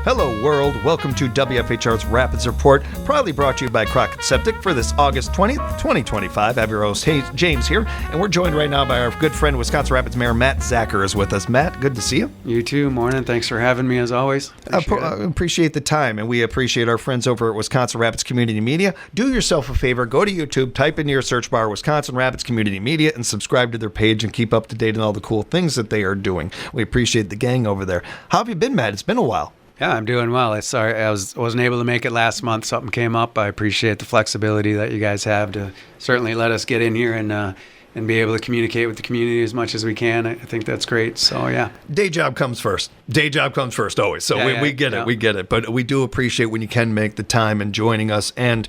Hello, world. Welcome to WFHR's Rapids Report, proudly brought to you by Crockett Septic for this August 20th, 2025. I have your host, James, here, and we're joined right now by our good friend, Wisconsin Rapids Mayor Matt Zacher is with us. Matt, good to see you. You too. Morning. Thanks for having me, as always. Appreciate the time, and we appreciate our friends over at Wisconsin Rapids Community Media. Do yourself a favor, go to YouTube, type into your search bar Wisconsin Rapids Community Media, and subscribe to their page and keep up to date on all the cool things that they are doing. We appreciate the gang over there. How have you been, Matt? It's been a while. Yeah, I'm doing well. Sorry, I wasn't able to make it last month. Something came up. I appreciate the flexibility that you guys have to certainly let us get in here and be able to communicate with the community as much as we can. I think that's great. So, yeah. Day job comes first. Day job comes first always. So we get it. We get it. But we do appreciate when you can make the time and joining us. And,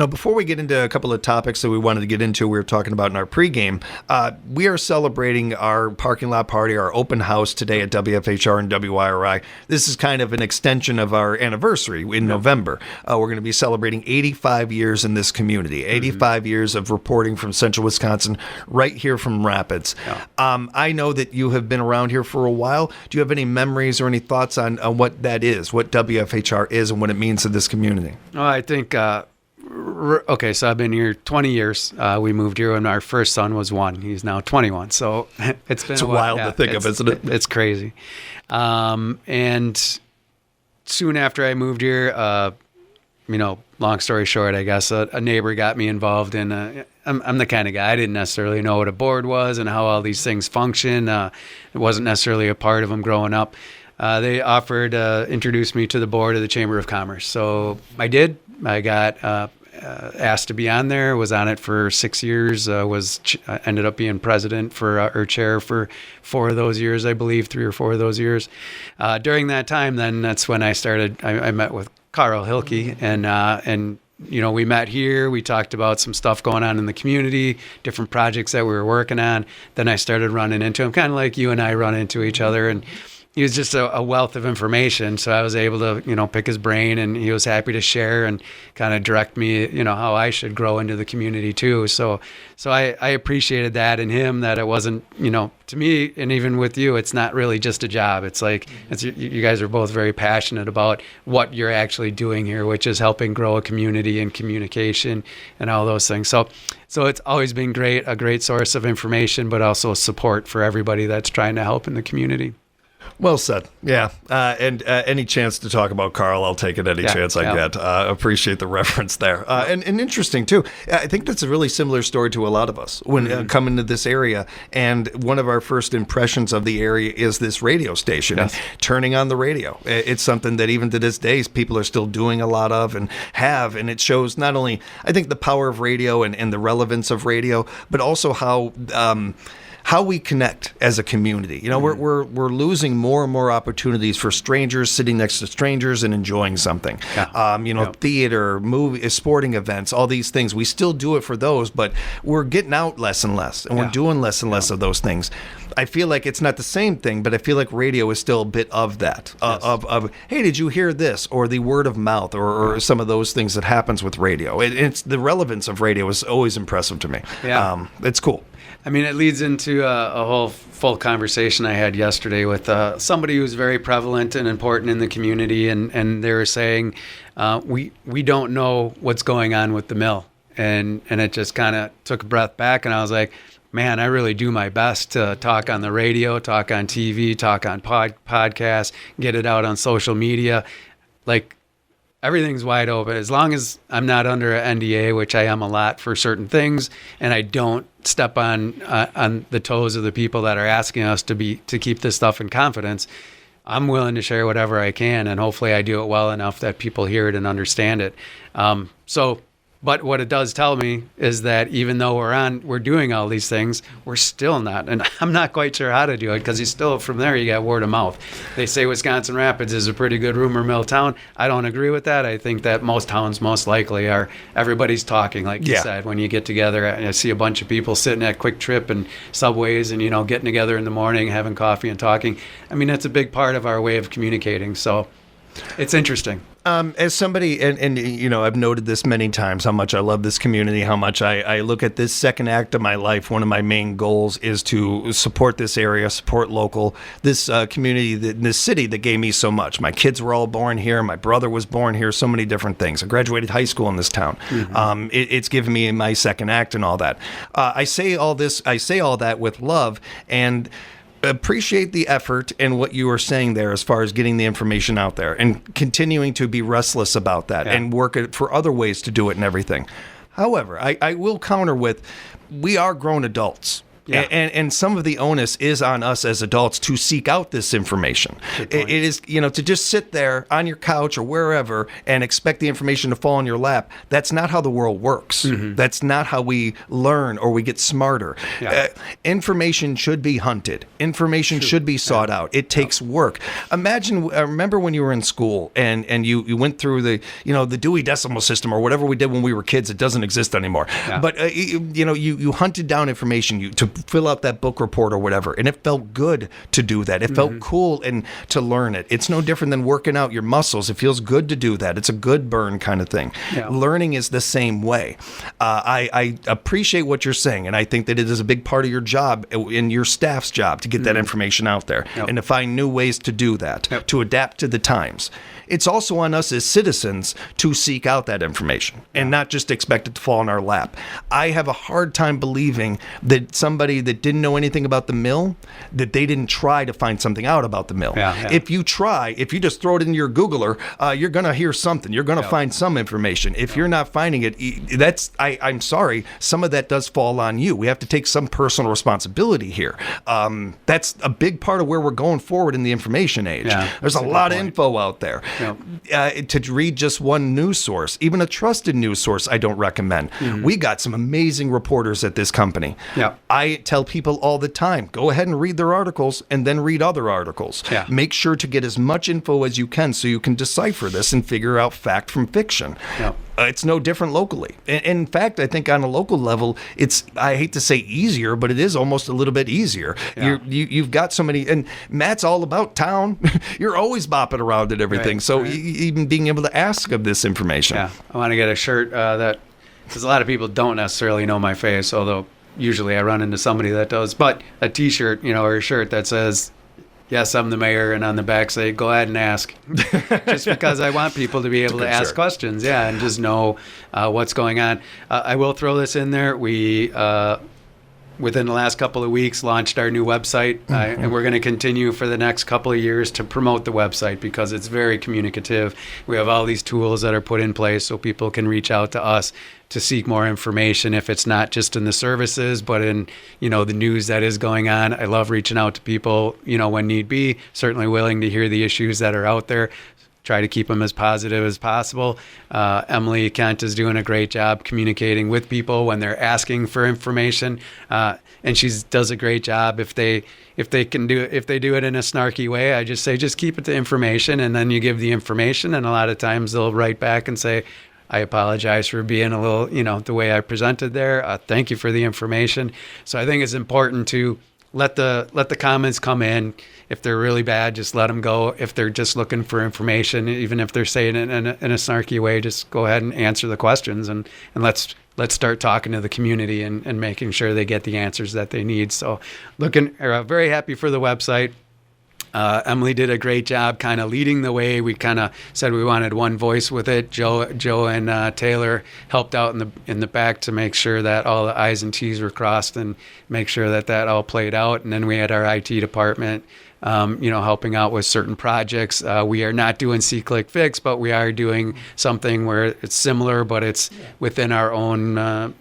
before we get into a couple of topics that we wanted to get into, we were talking about in our pregame, we are celebrating our parking lot party, our open house today at WFHR and WYRI. This is kind of an extension of our anniversary in November. We're going to be celebrating 85 years in this community, 85 years of reporting from Central Wisconsin, right here from Rapids. Yeah. I know that you have been around here for a while. Do you have any memories or any thoughts on what that is, what WFHR is and what it means to this community? Well, I think, okay, so I've been here 20 years. We moved here when our first son was 1. He's now 21. So it's been wild to think of, isn't it? It's crazy. And soon after I moved here, long story short, I guess, a neighbor got me involved in I'm the kind of guy, I didn't necessarily know what a board was and how all these things function. It wasn't necessarily a part of them growing up. They offered, introduced me to the board of the Chamber of Commerce. So I did. I got asked to be on there, was on it for 6 years, ended up being president or chair for 4 of those years, I believe, 3 or 4 of those years. During that time, then that's when I met with Carl Hilke, and we met here. We talked about some stuff going on in the community, different projects that we were working on. Then I started running into him, kind of like you and I run into each other, and he was just a wealth of information. So I was able to, pick his brain, and he was happy to share and kind of direct me, how I should grow into the community too. So I appreciated that in him, that it wasn't, to me, and even with you, it's not really just a job. It's like, you guys are both very passionate about what you're actually doing here, which is helping grow a community and communication and all those things. So it's always been a great source of information, but also support for everybody that's trying to help in the community. Well said. Yeah. And any chance to talk about Carl, I'll take it any chance I get. Appreciate the reference there. And interesting, too. I think that's a really similar story to a lot of us when coming to this area. And one of our first impressions of the area is this radio station. Yes. And turning on the radio. It's something that even to this day, people are still doing a lot of and have. And it shows not only, I think, the power of radio and the relevance of radio, but also how we connect as a community. We're losing more and more opportunities for strangers sitting next to strangers and enjoying something. Yeah. Theater, movie, sporting events, all these things. We still do it for those, but we're getting out less and less, and we're doing less and less of those things. I feel like it's not the same thing, but I feel like radio is still a bit of that. Yes. Of hey, did you hear this? Or the word of mouth, or some of those things that happens with radio. It's the relevance of radio is always impressive to me. Yeah. It's cool. I mean, it leads into a whole full conversation I had yesterday with somebody who's very prevalent and important in the community, and they were saying, we don't know what's going on with the mill. And it just kind of took a breath back, and I was like, man, I really do my best to talk on the radio, talk on TV, talk on podcasts, get it out on social media. Like, everything's wide open. As long as I'm not under an NDA, which I am a lot for certain things, and I don't step on the toes of the people that are asking us to keep this stuff in confidence, I'm willing to share whatever I can, and hopefully I do it well enough that people hear it and understand it. But what it does tell me is that even though we're doing all these things, we're still not, and I'm not quite sure how to do it, because from there you got word of mouth. They say Wisconsin Rapids is a pretty good rumor mill town. I don't agree with that. I think that most towns most likely are, everybody's talking, like you said, when you get together. I see a bunch of people sitting at Quick Trip and Subways and, getting together in the morning, having coffee and talking. I mean, that's a big part of our way of communicating. So it's interesting. As somebody, and I've noted this many times, how much I love this community, how much I look at this second act of my life. One of my main goals is to support this area, support local, this community, this city that gave me so much. My kids were all born here. My brother was born here. So many different things. I graduated high school in this town. It's given me my second act and all that. I say all that with love and appreciate the effort and what you were saying there as far as getting the information out there and continuing to be restless about that and work for other ways to do it and everything. However, I will counter with, we are grown adults. Yeah. And some of the onus is on us as adults to seek out this information. It is, to just sit there on your couch or wherever and expect the information to fall in your lap. That's not how the world works. Mm-hmm. That's not how we learn or we get smarter. Yeah. Information should be hunted. Information should be sought out. It takes work. Remember when you were in school and you went through the Dewey Decimal System or whatever we did when we were kids. It doesn't exist anymore. Yeah. But, you hunted down information to fill out that book report or whatever. And it felt good to do that. It felt cool and to learn it. It's no different than working out your muscles. It feels good to do that. It's a good burn kind of thing. Yeah. Learning is the same way. I appreciate what you're saying, and I think that it is a big part of your job and your staff's job to get that information out there and to find new ways to do that, to adapt to the times. It's also on us as citizens to seek out that information and not just expect it to fall in our lap. I have a hard time believing that somebody that didn't know anything about the mill, that they didn't try to find something out about the mill. If you just throw it in your Googler, you're going to hear something. You're going to find some information. If you're not finding it, I'm sorry, some of that does fall on you. We have to take some personal responsibility here. That's a big part of where we're going forward in the information age. There's a lot of info out there. To read just one news source, even a trusted news source, I don't recommend. We got some amazing reporters at this company. I tell people all the time, go ahead and read their articles and then read other articles. Make sure to get as much info as you can so you can decipher this and figure out fact from fiction. It's no different locally. In fact, I think on a local level, I hate to say easier, but it is almost a little bit easier. You've got so many, and Matt's all about town. You're always bopping around and everything. So even being able to ask of this information. I want to get a shirt because a lot of people don't necessarily know my face, although usually I run into somebody that does. But a T-shirt, or a shirt that says, "Yes, I'm the mayor," and on the back say, "Go ahead and ask," just because I want people to be able to ask questions, and just know what's going on. I will throw this in there. We, within the last couple of weeks, launched our new website, and we're going to continue for the next couple of years to promote the website because it's very communicative. We have all these tools that are put in place so people can reach out to us to seek more information, if it's not just in the services, but in, the news that is going on. I love reaching out to people, when need be, certainly willing to hear the issues that are out there, try to keep them as positive as possible. Emily Kent is doing a great job communicating with people when they're asking for information. And she does a great job. If they do it in a snarky way, I just say, just keep it to information, and then you give the information. And a lot of times they'll write back and say, I apologize for being a little, the way I presented there. Thank you for the information. So I think it's important to let the comments come in. If they're really bad, just let them go. If they're just looking for information, even if they're saying it in a snarky way, just go ahead and answer the questions, and let's start talking to the community and making sure they get the answers that they need. So very happy for the website. Emily did a great job kind of leading the way. We kind of said we wanted one voice with it. Joe and Taylor helped out in the back to make sure that all the I's and T's were crossed and make sure that all played out. And then we had our IT department, helping out with certain projects. We are not doing See-Click Fix, but we are doing something where it's similar, but it's within our own,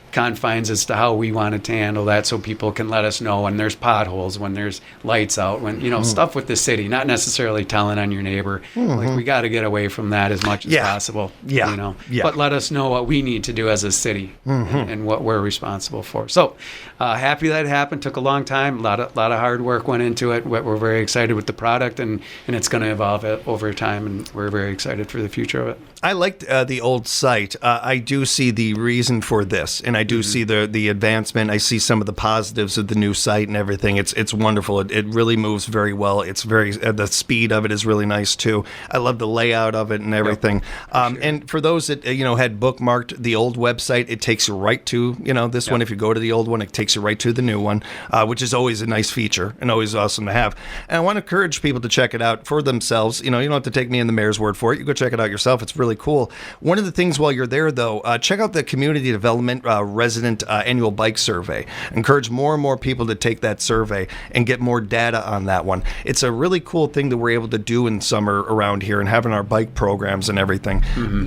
confines as to how we wanted to handle that, so people can let us know when there's potholes, when there's lights out, when stuff with the city, not necessarily telling on your neighbor. Like, we got to get away from that as much as possible. But let us know what we need to do as a city and what we're responsible for. So happy that it happened. Took a long time. A lot of hard work went into it. We're very excited with the product, and it's going to evolve over time, and we're very excited for the future of it. I liked the old site. I do see the reason for this, and I do see the advancement. I see some of the positives of the new site and everything. It's wonderful. It really moves very well. It's very the speed of it is really nice too. I love the layout of it and everything. Sure. And for those that had bookmarked the old website, it takes you right to this one. If you go to the old one, it takes you right to the new one, which is always a nice feature and always awesome to have. And I want to encourage people to check it out for themselves. You don't have to take me and the mayor's word for it. You go check it out yourself. It's really cool. One of the things while you're there, though, check out the Community Development Resident Annual Bike Survey. Encourage more and more people to take that survey and get more data on that one. It's a really cool thing that we're able to do in summer around here and having our bike programs and everything.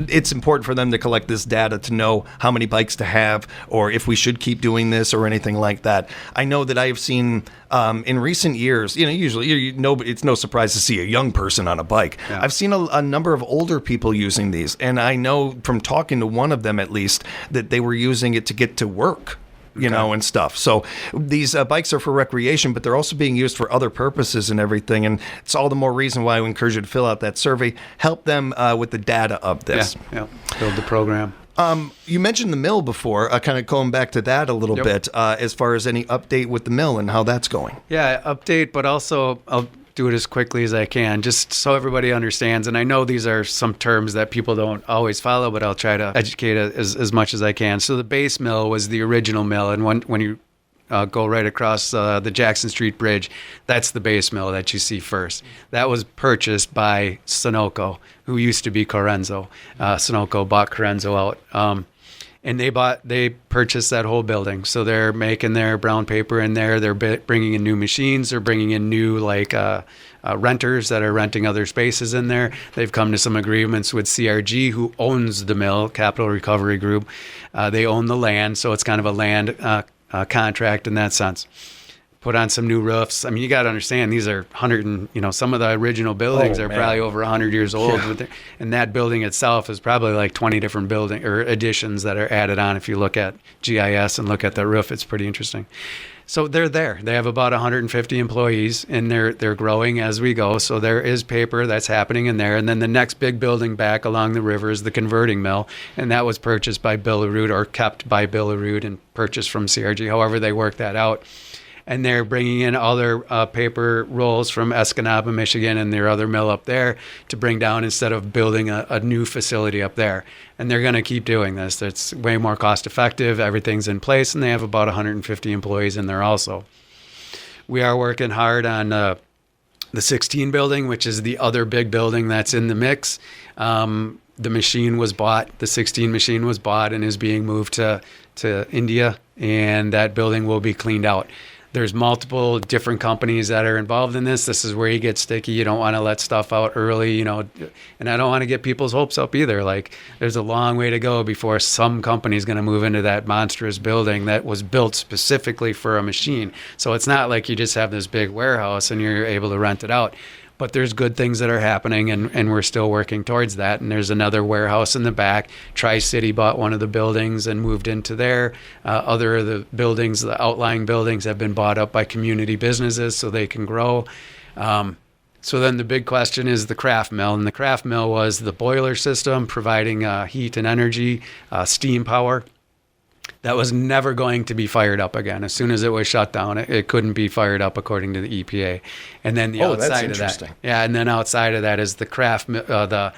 It's important for them to collect this data to know how many bikes to have or if we should keep doing this or anything like that. I know that I have seen in recent years, usually it's no surprise to see a young person on a bike. Yeah. I've seen a number of older people using these, and I know from talking to one of them at least that they were using it to get to work. And stuff. So these bikes are for recreation, but they're also being used for other purposes and everything. And it's all the more reason why I encourage you to fill out that survey. Help them with the data of this. Yeah. Build the program. You mentioned the mill before, kind of going back to that a little bit, as far as any update with the mill and how that's going. Yeah, update, but also I'll do it as quickly as I can, just so everybody understands. And I know these are some terms that people don't always follow, but I'll try to educate as much as I can. So the base mill was the original mill, and when you go right across the Jackson Street Bridge, that's the base mill that you see first. That was purchased by Sunoco, who used to be Corenso. Sunoco bought Corenso out. And they purchased that whole building. So they're making their brown paper in there. They're bringing in new machines. They're bringing in new renters that are renting other spaces in there. They've come to some agreements with CRG, who owns the mill, Capital Recovery Group. They own the land, so it's kind of a land contract in that sense. Put on some new roofs. I mean, you got to understand, these are some of the original buildings are probably over 100 years old. Yeah. And that building itself is probably like 20 different building or additions that are added on. If you look at GIS and look at the roof, it's pretty interesting. So they're there. They have about 150 employees, and they're growing as we go. So there is paper that's happening in there. And then the next big building back along the river is the converting mill, and that was purchased by Billerud, or kept by Billerud and purchased from CRG. However, they work that out. And they're bringing in all their paper rolls from Escanaba, Michigan, and their other mill up there to bring down instead of building a new facility up there. And they're going to keep doing this. It's way more cost effective. Everything's in place, and they have about 150 employees in there also. We are working hard on the 16 building, which is the other big building that's in the mix. The machine was bought. The 16 machine was bought and is being moved to India, and that building will be cleaned out. There's multiple different companies that are involved in this. This is where you get sticky. You don't want to let stuff out early, and I don't want to get people's hopes up either. Like, there's a long way to go before some company's going to move into that monstrous building that was built specifically for a machine. So it's not like you just have this big warehouse and you're able to rent it out. But there's good things that are happening, and we're still working towards that. And there's another warehouse in the back. Tri-City bought one of the buildings and moved into there. Other of the buildings, the outlying buildings, have been bought up by community businesses so they can grow. So then the big question is the craft mill. And the craft mill was the boiler system providing heat and energy, steam power. That was never going to be fired up again. As soon as it was shut down, it couldn't be fired up according to the EPA. And then outside of that, and then outside of that is the craft, the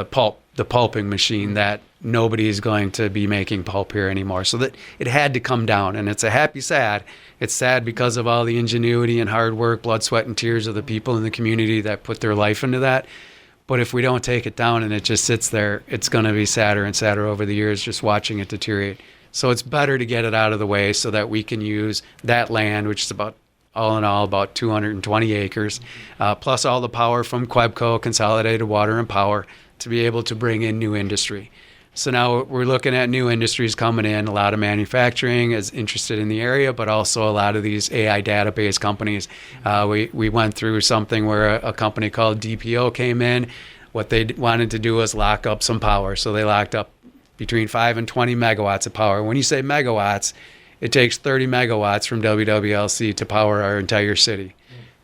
pulping machine that nobody is going to be making pulp here anymore. So that it had to come down, and it's a happy sad. It's sad because of all the ingenuity and hard work, blood, sweat, and tears of the people in the community that put their life into that. But if we don't take it down and it just sits there, it's going to be sadder and sadder over the years just watching it deteriorate. So it's better to get it out of the way so that we can use that land, which is all in all about 220 acres, plus all the power from Quebco, Consolidated Water and Power, to be able to bring in new industry. So now we're looking at new industries coming in. A lot of manufacturing is interested in the area, but also a lot of these AI database companies. We went through something where a company called DPO came in. What they wanted to do was lock up some power. So they locked up between 5 and 20 megawatts of power. When you say megawatts, it takes 30 megawatts from WWLC to power our entire city.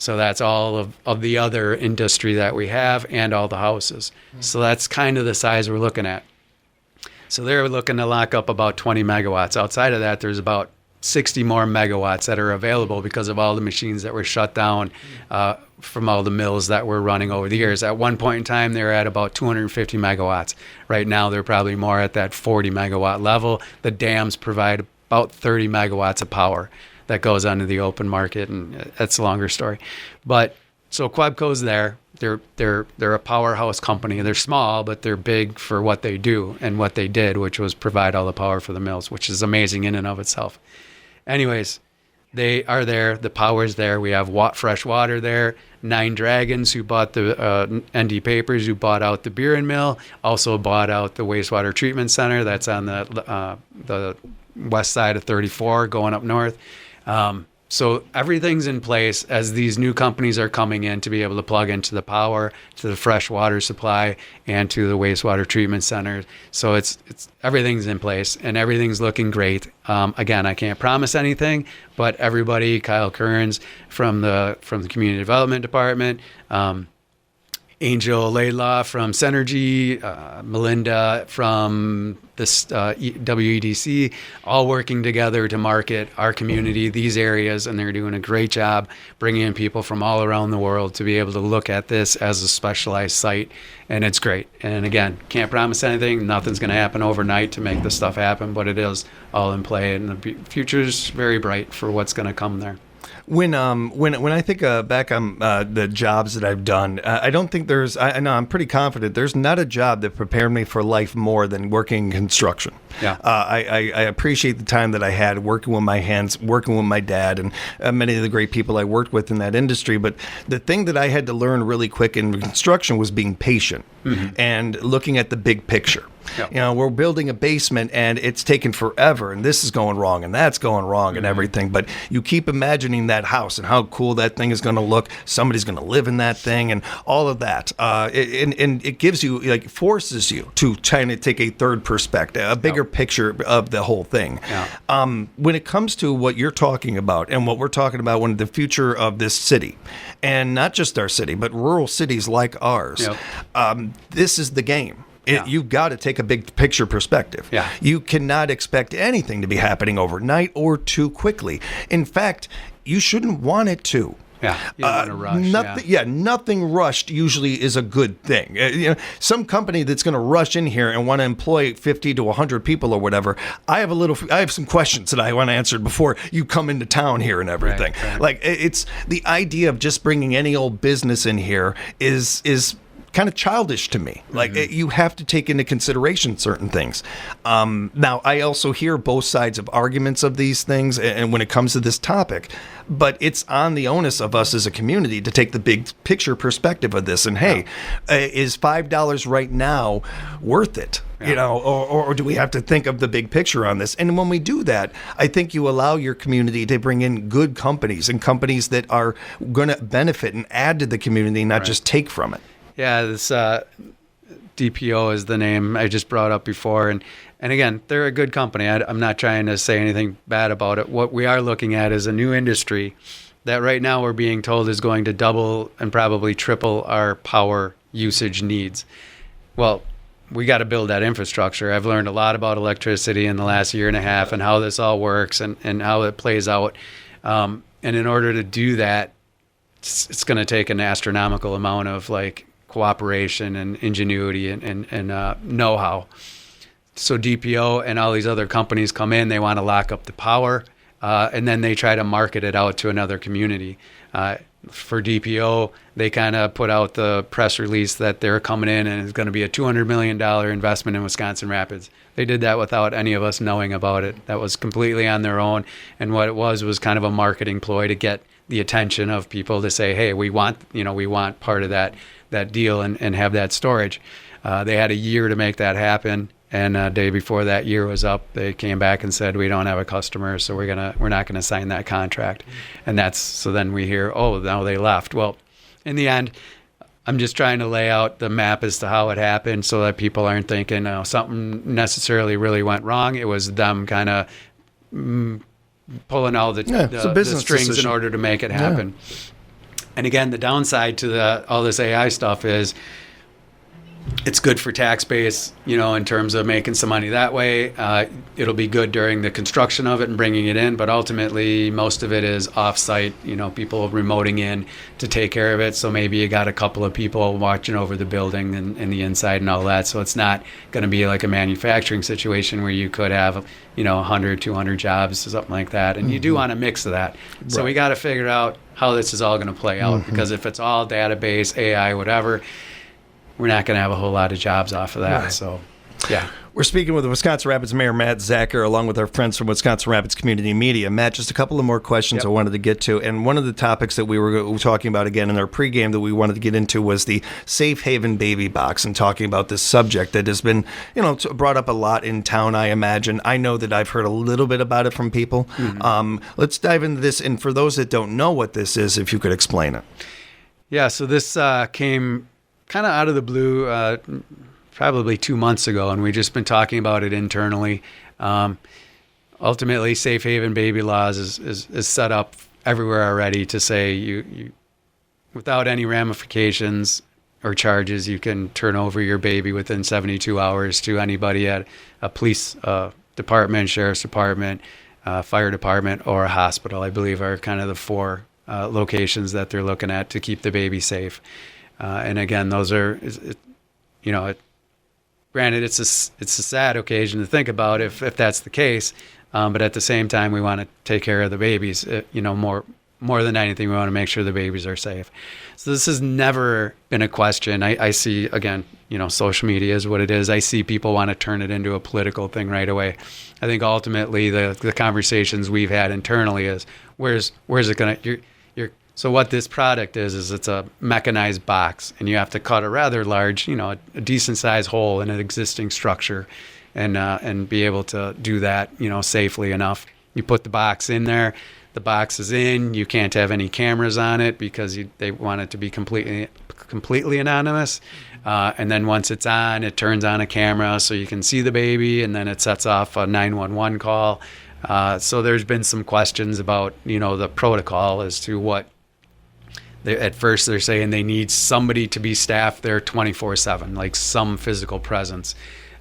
So that's all of the other industry that we have and all the houses. So that's kind of the size we're looking at. So they're looking to lock up about 20 megawatts. Outside of that, there's about 60 more megawatts that are available because of all the machines that were shut down from all the mills that were running over the years. At one point in time, they were at about 250 megawatts. Right now, they're probably more at that 40 megawatt level. The dams provide about 30 megawatts of power that goes onto the open market, and that's a longer story. But so Quebco's there. They're a powerhouse company. They're small, but they're big for what they do and what they did, which was provide all the power for the mills, which is amazing in and of itself. Anyways, they are there. The power's there. We have fresh water there. Nine Dragons, who bought the ND Papers, who bought out the beer and mill, also bought out the wastewater treatment center that's on the west side of 34 going up north. So everything's in place as these new companies are coming in to be able to plug into the power, to the fresh water supply, and to the wastewater treatment center. So it's everything's in place and everything's looking great. Again, I can't promise anything, but everybody, Kyle Kearns from the community development department, Angel Laidlaw from Synergy, Melinda from this WEDC, all working together to market our community, these areas, and they're doing a great job bringing in people from all around the world to be able to look at this as a specialized site, and it's great. And again, can't promise anything. Nothing's going to happen overnight to make this stuff happen, but it is all in play, and the future's very bright for what's going to come there. When I think back on the jobs that I've done, I don't think there's. I know I'm pretty confident there's not a job that prepared me for life more than working in construction. Yeah. I appreciate the time that I had working with my hands, working with my dad, and many of the great people I worked with in that industry. But the thing that I had to learn really quick in construction was being patient and looking at the big picture. Yep. You know, we're building a basement and it's taken forever and this is going wrong and that's going wrong and everything. But you keep imagining that house and how cool that thing is going to look. Somebody's going to live in that thing and all of that. And it gives you, like, forces you to try to take a third perspective, a bigger picture of the whole thing. Yeah. When it comes to what you're talking about and what we're talking about when the future of this city, and not just our city, but rural cities like ours, this is the game. You've got to take a big picture perspective. Yeah. You cannot expect anything to be happening overnight or too quickly. In fact, you shouldn't want it to. Yeah, you don't want to rush. Nothing rushed usually is a good thing. Some company that's going to rush in here and want to employ 50 to 100 people or whatever. I have some questions that I want answered before you come into town here and everything. Right. Like, it's the idea of just bringing any old business in here is kind of childish to me. Like, you have to take into consideration certain things. Now, I also hear both sides of arguments of these things, and when it comes to this topic, but it's on the onus of us as a community to take the big picture perspective of this. And hey, is $5 right now worth it? Yeah. Or do we have to think of the big picture on this? And when we do that, I think you allow your community to bring in good companies and companies that are going to benefit and add to the community, not just take from it. Yeah, this DPO is the name I just brought up before. And again, they're a good company. I'm not trying to say anything bad about it. What we are looking at is a new industry that right now we're being told is going to double and probably triple our power usage needs. Well, we got to build that infrastructure. I've learned a lot about electricity in the last year and a half and how this all works and how it plays out. And in order to do that, it's going to take an astronomical amount of cooperation and ingenuity and know-how. So DPO and all these other companies come in, they want to lock up the power, and then they try to market it out to another community. For DPO, they kind of put out the press release that they're coming in and it's going to be a $200 million investment in Wisconsin Rapids. They did that without any of us knowing about it. That was completely on their own, and what it was kind of a marketing ploy to get the attention of people to say, hey, we want part of that deal and have that storage. They had a year to make that happen, and a day before that year was up, they came back and said, we don't have a customer, so we're not gonna sign that contract. And so then we hear, oh, now they left. Well, in the end, I'm just trying to lay out the map as to how it happened so that people aren't thinking something necessarily really went wrong. It was them kind of pulling all the strings decision in order to make it happen. And again, the downside to all this AI stuff is it's good for tax base, in terms of making some money that way. It'll be good during the construction of it and bringing it in, but ultimately most of it is off-site, people remoting in to take care of it. So maybe you got a couple of people watching over the building and the inside and all that. So it's not going to be like a manufacturing situation where you could have, 100, 200 jobs, something like that. And you do want a mix of that. So Right. we got to figure out how this is all going to play out, because if it's all database, AI, whatever, we're not going to have a whole lot of jobs off of that. Right. So, yeah. We're speaking with Wisconsin Rapids Mayor Matt Zacher, along with our friends from Wisconsin Rapids Community Media. Matt, just a couple of more questions Yep. I wanted to get to. And one of the topics that we were talking about again in our pregame that we wanted to get into was the Safe Haven Baby Box, and talking about this subject that has been, brought up a lot in town, I imagine. I know that I've heard a little bit about it from people. Let's dive into this. And for those that don't know what this is, if you could explain it. Yeah, so this came kind of out of the blue probably 2 months ago, and we've just been talking about it internally. Ultimately, Safe Haven Baby Laws is set up everywhere already to say you without any ramifications or charges, you can turn over your baby within 72 hours to anybody at a police department, sheriff's department, fire department, or a hospital. I believe are kind of the four locations that they're looking at to keep the baby safe. And again, those are, granted, it's a sad occasion to think about if that's the case. But at the same time, we want to take care of the babies. More than anything, we want to make sure the babies are safe. So this has never been a question. I see, again, social media is what it is. I see people want to turn it into a political thing right away. I think ultimately the conversations we've had internally is where's it going to, so what this product is it's a mechanized box, and you have to cut a rather large, a decent sized hole in an existing structure, and be able to do that, safely enough. You put the box in there. The box is in. You can't have any cameras on it because they want it to be completely anonymous. And then once it's on, it turns on a camera so you can see the baby, and then it sets off a 911 call. So there's been some questions about, the protocol as to what. At first, they're saying they need somebody to be staffed there 24/7, like some physical presence.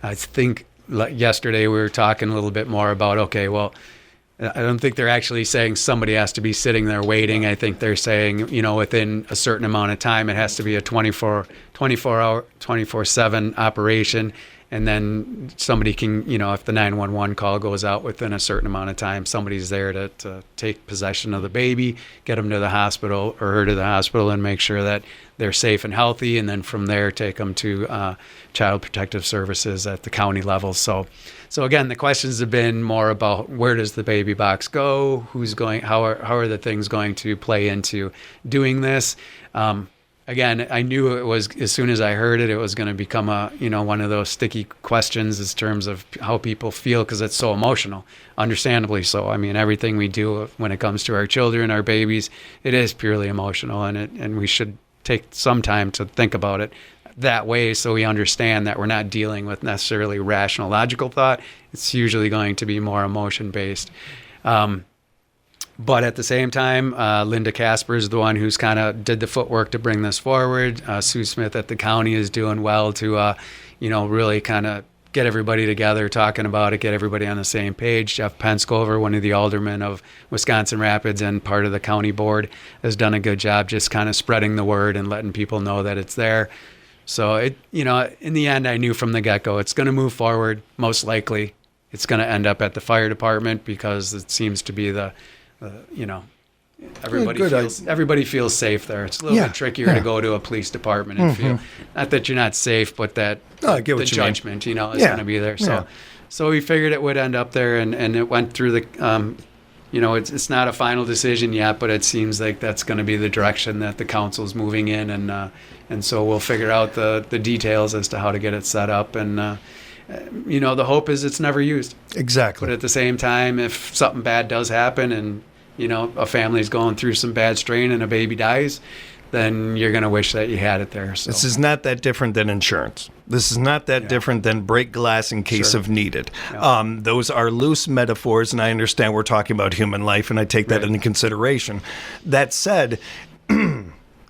I think yesterday we were talking a little bit more about, okay, well, I don't think they're actually saying somebody has to be sitting there waiting. I think they're saying, within a certain amount of time, it has to be a 24/7 operation. And then somebody can, if the 911 call goes out within a certain amount of time, somebody's there to take possession of the baby, get them to the hospital or her to the hospital, and make sure that they're safe and healthy. And then from there, take them to Child Protective Services at the county level. So again, the questions have been more about where does the baby box go? Who's going? How are the things going to play into doing this? Again, I knew it was, as soon as I heard it, it was going to become one of those sticky questions in terms of how people feel, because it's so emotional, understandably so. I mean, everything we do when it comes to our children, our babies, it is purely emotional, and we should take some time to think about it that way, so we understand that we're not dealing with necessarily rational, logical thought. It's usually going to be more emotion-based. But at the same time, Linda Casper is the one who's kind of did the footwork to bring this forward. Sue Smith at the county is doing well to, really kind of get everybody together, talking about it, get everybody on the same page. Jeff Penscover, one of the aldermen of Wisconsin Rapids and part of the county board, has done a good job just kind of spreading the word and letting people know that it's there. So in the end, I knew from the get-go, it's going to move forward. Most likely, it's going to end up at the fire department, because it seems to be everybody feels safe there. It's a little bit trickier to go to a police department and feel, not that you're not safe, but that I get the what you mean. judgment, is going to be there. So we figured it would end up there, and it went through the, it's not a final decision yet, but it seems like that's going to be the direction that the council's moving in, and so we'll figure out the details as to how to get it set up, and the hope is it's never used. Exactly. But at the same time, if something bad does happen and, a family's going through some bad strain and a baby dies, then you're going to wish that you had it there. So. This is not that different than insurance. This is not that different than break glass in case of needed. Yeah. Those are loose metaphors, and I understand we're talking about human life, and I take that into consideration. That said,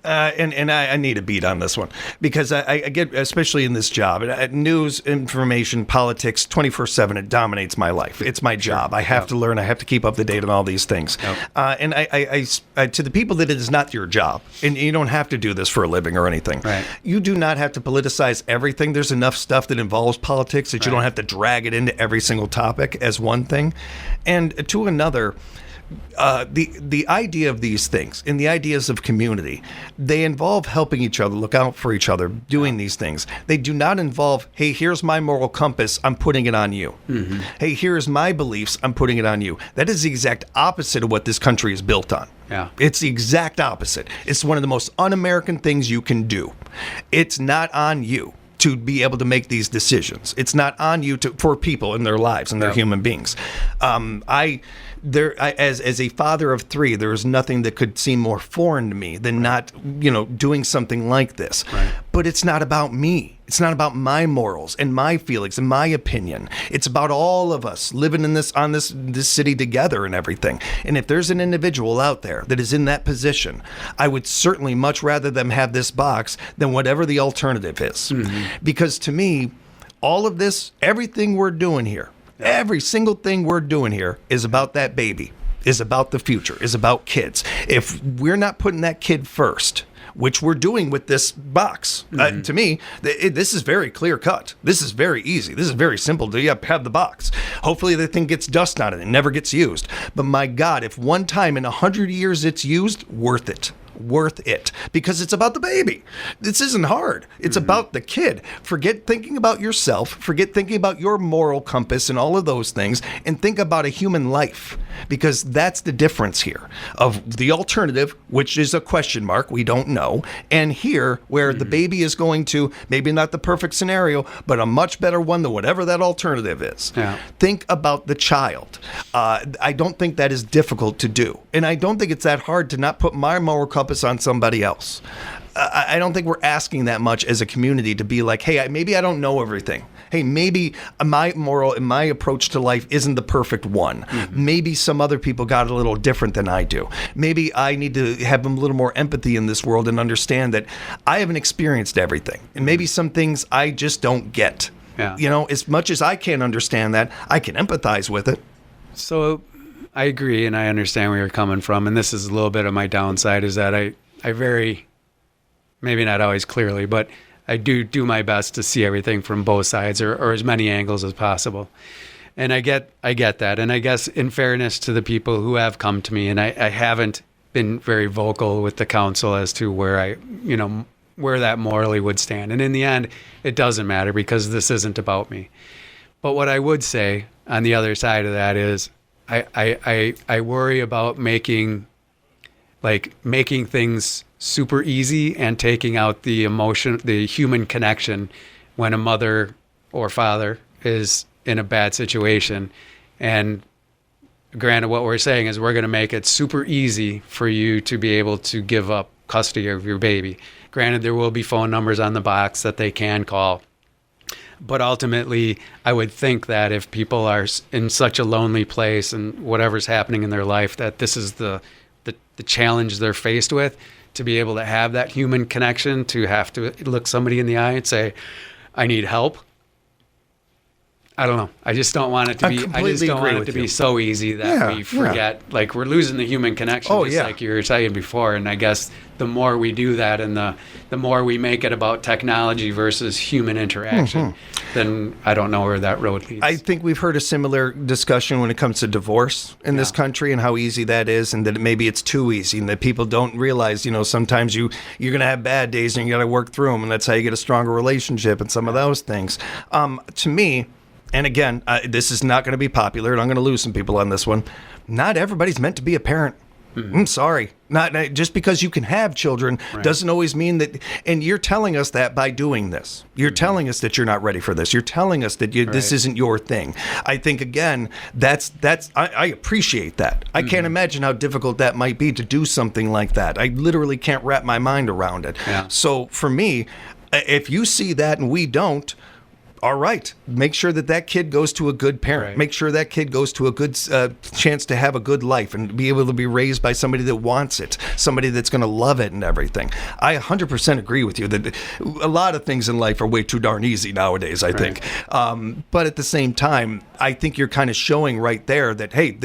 And I need a beat on this one because I get, especially in this job, news, information, politics, 24/7. It dominates my life. It's my job. I have to learn. I have to keep up to date on all these things. And I to the people that it is not your job, and you don't have to do this for a living or anything. Right. You do not have to politicize everything. There's enough stuff that involves politics that you don't have to drag it into every single topic as one thing, and to another. The idea of these things and the ideas of community, they involve helping each other, look out for each other, doing these things. They do not involve, hey, here's my moral compass, I'm putting it on you. Hey, here's my beliefs, I'm putting it on you. That is the exact opposite of what this country is built on. Yeah. It's the exact opposite. It's one of the most un-American things you can do. It's not on you to be able to make these decisions. It's not on you for people in their lives and their human beings. As a father of 3, there is nothing that could seem more foreign to me than not, doing something like this. Right. But it's not about me. It's not about my morals and my feelings and my opinion. It's about all of us living in this city together and everything. And if there's an individual out there that is in that position, I would certainly much rather them have this box than whatever the alternative is. Because to me, all of this, everything we're doing here, every single thing we're doing here is about that baby, is about the future, is about kids. If we're not putting that kid first, which we're doing with this box, to me, this is very clear cut. This is very easy. This is very simple. You have the box. Hopefully the thing gets dust on it and never gets used. But my God, if one time in 100 years it's used, worth it. Worth it, because it's about the baby. This isn't hard. It's about the kid. Forget thinking about yourself, forget thinking about your moral compass and all of those things, and think about a human life, because that's the difference here of the alternative, which is a question mark, we don't know, and here where the baby is going to, maybe not the perfect scenario, but a much better one than whatever that alternative is. Think about the child. I don't think that is difficult to do, and I don't think it's that hard to not put my moral compass on somebody else. I don't think we're asking that much as a community to be like, hey, maybe I don't know everything. Hey, maybe my moral and my approach to life isn't the perfect one. Maybe some other people got it a little different than I do. Maybe I need to have a little more empathy in this world and understand that I haven't experienced everything. And maybe some things I just don't get. As much as I can't understand that, I can empathize with it. So I agree, and I understand where you're coming from, and this is a little bit of my downside, is that I very, maybe not always clearly, but I do my best to see everything from both sides or as many angles as possible. And I get that, and I guess in fairness to the people who have come to me, and I haven't been very vocal with the council as to where where that morally would stand. And in the end, it doesn't matter because this isn't about me. But what I would say on the other side of that is, I worry about making things super easy and taking out the emotion, the human connection when a mother or father is in a bad situation. And granted, what we're saying is we're going to make it super easy for you to be able to give up custody of your baby. Granted, there will be phone numbers on the box that they can call. But ultimately, I would think that if people are in such a lonely place and whatever's happening in their life, that this is the challenge they're faced with, to be able to have that human connection, to have to look somebody in the eye and say, I need help. I don't know. I just don't want it to be. I just don't want it to be so easy that we forget. Like, we're losing the human connection, like you were saying before. And I guess the more we do that, and the more we make it about technology versus human interaction, then I don't know where that road leads. I think we've heard a similar discussion when it comes to divorce in this country and how easy that is, and that maybe it's too easy, and that people don't realize. Sometimes you're going to have bad days and you got to work through them, and that's how you get a stronger relationship and some of those things. To me. And again, this is not going to be popular, and I'm going to lose some people on this one. Not everybody's meant to be a parent. I'm sorry. Not just because you can have children doesn't always mean that. And you're telling us that by doing this. You're telling us that you're not ready for this. You're telling us that this isn't your thing. I think, again, I appreciate that. I can't imagine how difficult that might be to do something like that. I literally can't wrap my mind around it. So for me, if you see that and we don't, all right, make sure that kid goes to a good parent. Right. Make sure that kid goes to a good chance to have a good life and be able to be raised by somebody that wants it, somebody that's going to love it and everything. I 100% agree with you that a lot of things in life are way too darn easy nowadays, I think. But at the same time, I think you're kind of showing right there that, hey,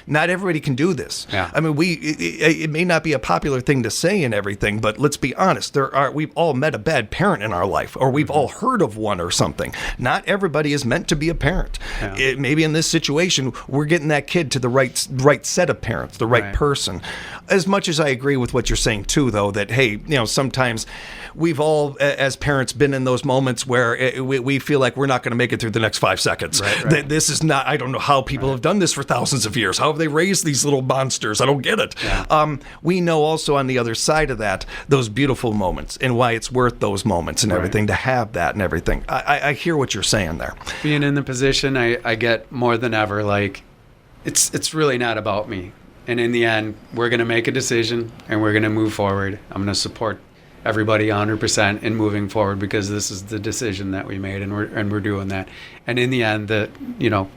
not everybody can do this. Yeah. I mean, it may not be a popular thing to say and everything, but let's be honest. We've all met a bad parent in our life, or we've all heard of one or something. Not everybody is meant to be a parent. Yeah. Maybe in this situation, we're getting that kid to the right set of parents, the right person. As much as I agree with what you're saying too, though, that hey, sometimes we've all, as parents, been in those moments where we feel like we're not going to make it through the next 5 seconds. Right. This is not. I don't know how people have done this for thousands of years. How have they raised these little monsters? I don't get it. Yeah. We know also on the other side of that those beautiful moments and why it's worth those moments and everything to have that and everything. I hear what you're saying there. Being in the position, I get more than ever like it's really not about me. And in the end, we're going to make a decision and we're going to move forward. I'm going to support everybody 100% in moving forward because this is the decision that we made and we're doing that. And in the end,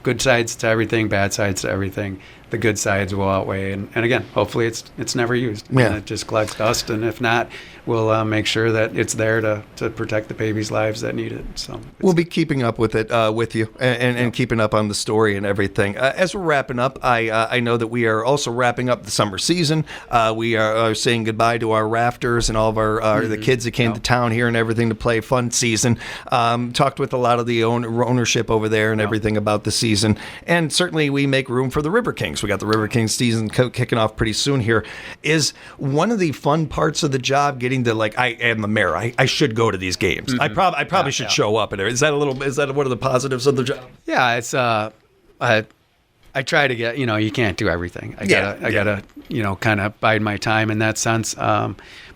good sides to everything, bad sides to everything. The good sides will outweigh, and again, hopefully it's never used. Yeah. And it just collects dust, and if not, we'll make sure that it's there to protect the babies' lives that need it. So we'll be keeping up with it with you and keeping up on the story and everything. As we're wrapping up, I know that we are also wrapping up the summer season. We are saying goodbye to our rafters and all of our the kids that came to town here and everything to play. Fun season. Talked with a lot of the ownership over there and everything about the season, and certainly we make room for the River Kings. We got the River Kings season kicking off pretty soon here. Is one of the fun parts of the job getting to, like, I am the mayor. I should go to these games. I probably should show up. Is that one of the positives of the job? Yeah, it's I try to get, you can't do everything. I gotta kind of bide my time in that sense.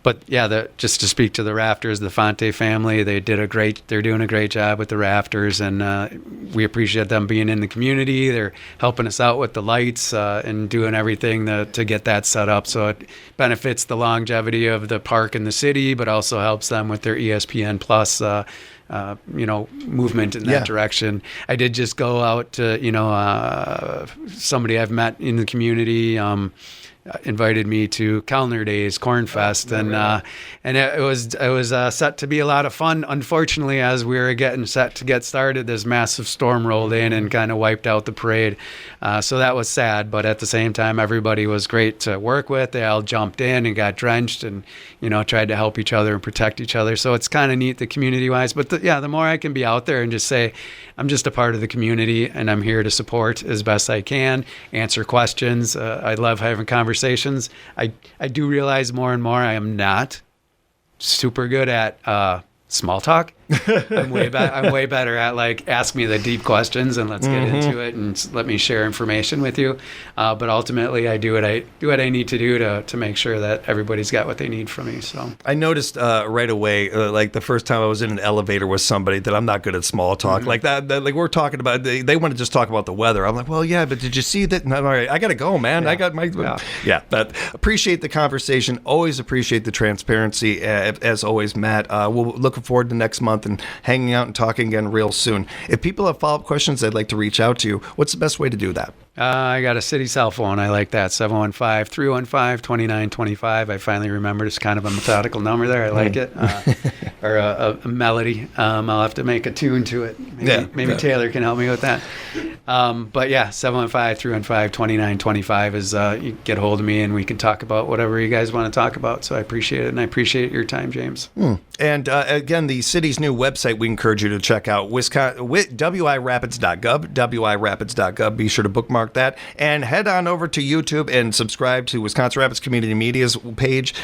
But yeah, just to speak to the Rafters, the Fonte family, they're doing a great job with the Rafters, and we appreciate them being in the community. They're helping us out with the lights and doing everything to get that set up. So it benefits the longevity of the park and the city, but also helps them with their ESPN Plus movement in that direction. I did just go out to, somebody I've met in the community, invited me to Kellner Days Corn Fest, and it was set to be a lot of fun. Unfortunately, as we were getting set to get started, this massive storm rolled in and kind of wiped out the parade. So that was sad, but at the same time, everybody was great to work with. They all jumped in and got drenched and, tried to help each other and protect each other. So it's kind of neat, the community-wise. But the more I can be out there and just say, I'm just a part of the community and I'm here to support as best I can, answer questions. I love having conversations. I do realize more and more I am not super good at small talk. I'm way better at, like, ask me the deep questions and let's get into it and let me share information with you. But ultimately, I do what I need to do to make sure that everybody's got what they need from me. So I noticed right away, like the first time I was in an elevator with somebody, that I'm not good at small talk like that. Like we're talking about, they want to just talk about the weather. I'm like, well, yeah, but did you see that? No, all right, I got to go, man. I got my But appreciate the conversation. Always appreciate the transparency. As always, Matt. We'll looking forward to next month and hanging out and talking again real soon. If people have follow-up questions, they'd like to reach out to you. What's the best way to do that? I got a city cell phone. I like that. 715-315-2925. I finally remembered. It's kind of a methodical number there. I like it. Or a melody. I'll have to make a tune to it. Maybe Taylor can help me with that. But yeah, 715-315-2925 is you get a hold of me and we can talk about whatever you guys want to talk about. So I appreciate it, and I appreciate your time, James. And again, the city's new website we encourage you to check out, WIRapids.gov, WIRapids.gov. Be sure to bookmark that and head on over to YouTube and subscribe to Wisconsin Rapids Community Media's page.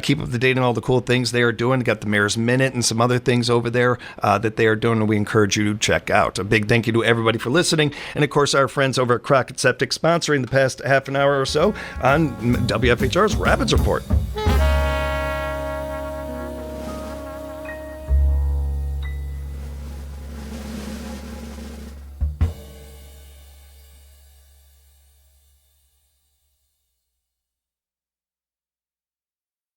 Keep up to date on all the cool things they are doing. They got the Mayor's Minute and some other things over there that they are doing, and we encourage you to check out. A big thank you to everybody for listening, and of course our friends over at Crockett Septic sponsoring the past half an hour or so on WFHR's Rapids Report.